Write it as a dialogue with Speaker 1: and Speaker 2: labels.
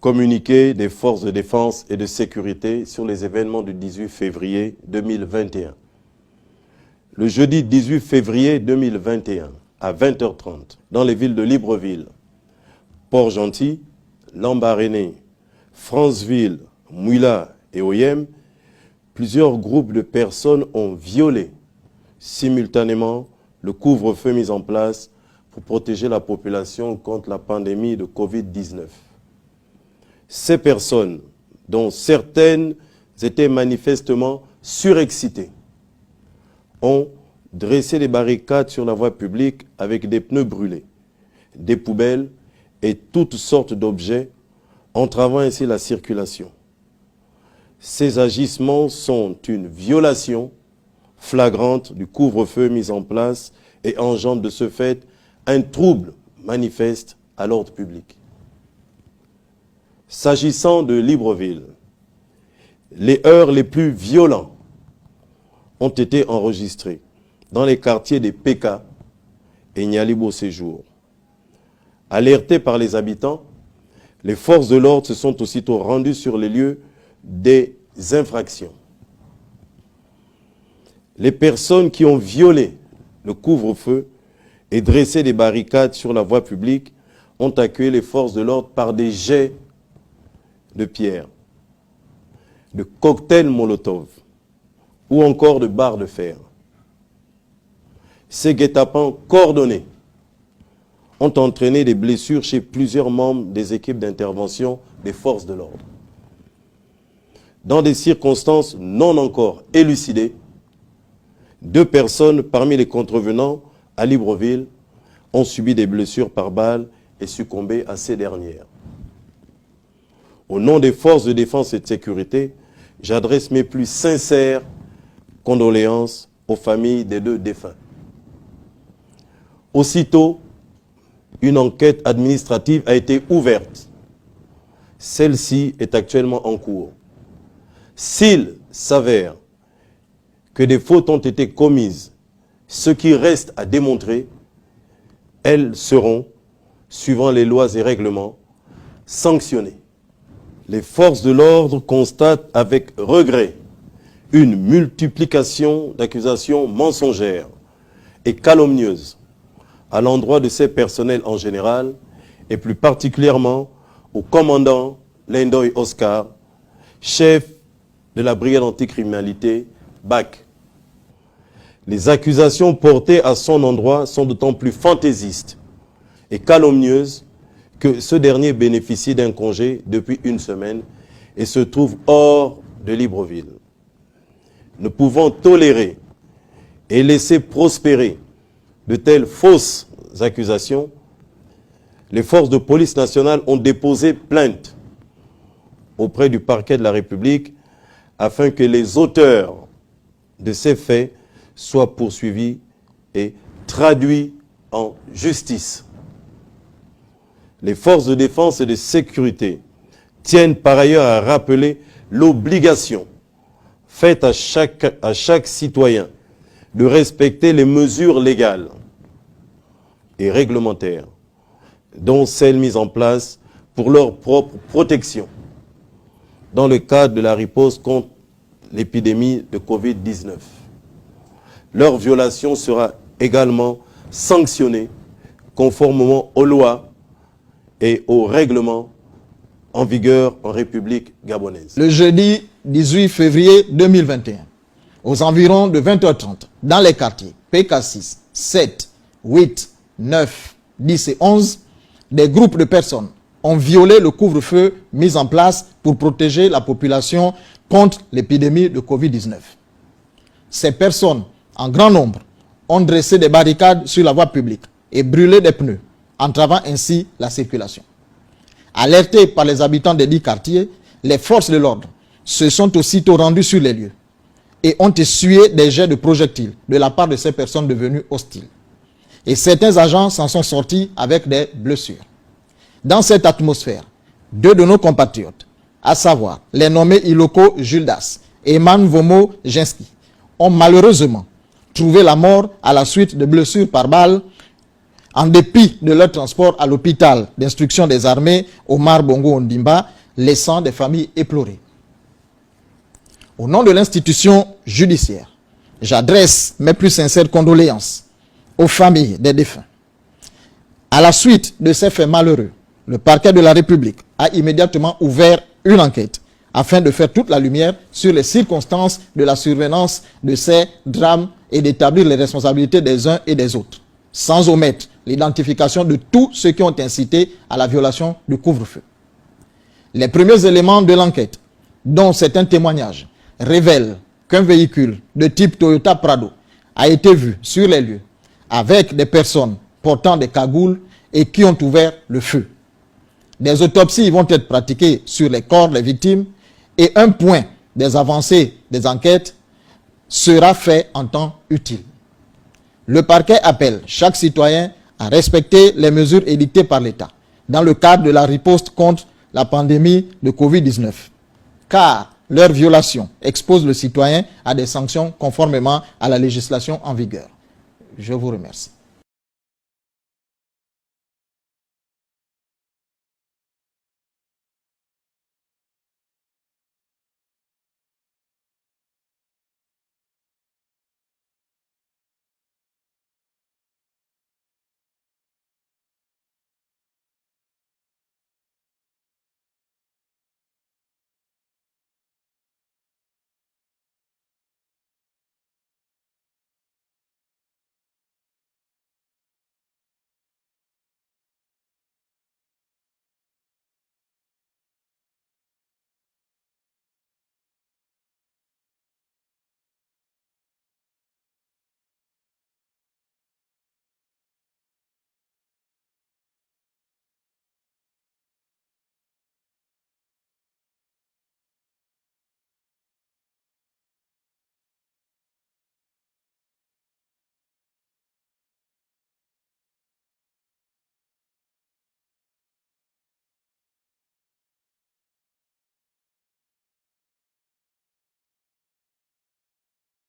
Speaker 1: Communiqué des forces de défense et de sécurité sur les événements du 18 février 2021. Le jeudi 18 février 2021, à 20h30, dans les villes de Libreville, Port-Gentil, Lambaréné, Franceville, Mouila et Oyem, plusieurs groupes de personnes ont violé simultanément le couvre-feu mis en place pour protéger la population contre la pandémie de Covid-19. Ces personnes, dont certaines étaient manifestement surexcitées, ont dressé des barricades sur la voie publique avec des pneus brûlés, des poubelles et toutes sortes d'objets, entravant ainsi la circulation. Ces agissements sont une violation flagrante du couvre-feu mis en place et engendrent de ce fait un trouble manifeste à l'ordre public. S'agissant de Libreville, les heurts les plus violents ont été enregistrés dans les quartiers des PK et Nyalibo Séjour. Alertés par les habitants, les forces de l'ordre se sont aussitôt rendues sur les lieux des infractions. Les personnes qui ont violé le couvre-feu et dressé des barricades sur la voie publique ont accueilli les forces de l'ordre par des jets de pierre, de cocktails Molotov ou encore de barres de fer. Ces guet-apens coordonnés ont entraîné des blessures chez plusieurs membres des équipes d'intervention des forces de l'ordre. Dans des circonstances non encore élucidées, 2 personnes parmi les contrevenants à Libreville ont subi des blessures par balle et succombé à ces dernières. Au nom des forces de défense et de sécurité, j'adresse mes plus sincères condoléances aux familles des 2 défunts. Aussitôt, une enquête administrative a été ouverte. Celle-ci est actuellement en cours. S'il s'avère que des fautes ont été commises, ce qui reste à démontrer, elles seront, suivant les lois et règlements, sanctionnées. Les forces de l'ordre constatent avec regret une multiplication d'accusations mensongères et calomnieuses à l'endroit de ces personnels en général et plus particulièrement au commandant Lendoy Oscar, chef de la brigade anticriminalité BAC. Les accusations portées à son endroit sont d'autant plus fantaisistes et calomnieuses que ce dernier bénéficie d'un congé depuis 1 semaine et se trouve hors de Libreville. Ne pouvant tolérer et laisser prospérer de telles fausses accusations, les forces de police nationale ont déposé plainte auprès du parquet de la République afin que les auteurs de ces faits soient poursuivis et traduits en justice. Les forces de défense et de sécurité tiennent par ailleurs à rappeler l'obligation faite à chaque citoyen de respecter les mesures légales et réglementaires, dont celles mises en place pour leur propre protection, dans le cadre de la riposte contre l'épidémie de Covid-19. Leur violation sera également sanctionnée conformément aux lois et aux règlements en vigueur en République gabonaise.
Speaker 2: Le jeudi 18 février 2021, aux environs de 20h30, dans les quartiers PK6, 7, 8, 9, 10 et 11, des groupes de personnes ont violé le couvre-feu mis en place pour protéger la population contre l'épidémie de Covid-19. Ces personnes, en grand nombre, ont dressé des barricades sur la voie publique et brûlé des pneus, entravant ainsi la circulation. Alertés par les habitants des 10 quartiers, les forces de l'ordre se sont aussitôt rendues sur les lieux et ont essuyé des jets de projectiles de la part de ces personnes devenues hostiles. Et certains agents s'en sont sortis avec des blessures. Dans cette atmosphère, 2 de nos compatriotes, à savoir les nommés Iloko Juldas et Eman Vomo Jenski, ont malheureusement trouvé la mort à la suite de blessures par balle en dépit de leur transport à l'hôpital d'instruction des armées Omar Bongo Ondimba, laissant des familles éplorées. Au nom de l'institution judiciaire, j'adresse mes plus sincères condoléances aux familles des défunts. À la suite de ces faits malheureux, le parquet de la République a immédiatement ouvert une enquête afin de faire toute la lumière sur les circonstances de la survenance de ces drames et d'établir les responsabilités des uns et des autres, sans omettre l'identification de tous ceux qui ont incité à la violation du couvre-feu. Les premiers éléments de l'enquête, dont certains témoignages, révèlent qu'un véhicule de type Toyota Prado a été vu sur les lieux avec des personnes portant des cagoules et qui ont ouvert le feu. Des autopsies vont être pratiquées sur les corps des victimes et un point des avancées des enquêtes sera fait en temps utile. Le parquet appelle chaque citoyen à respecter les mesures édictées par l'État dans le cadre de la riposte contre la pandémie de Covid-19, car leur violation expose le citoyen à des sanctions conformément à la législation en vigueur. Je vous remercie.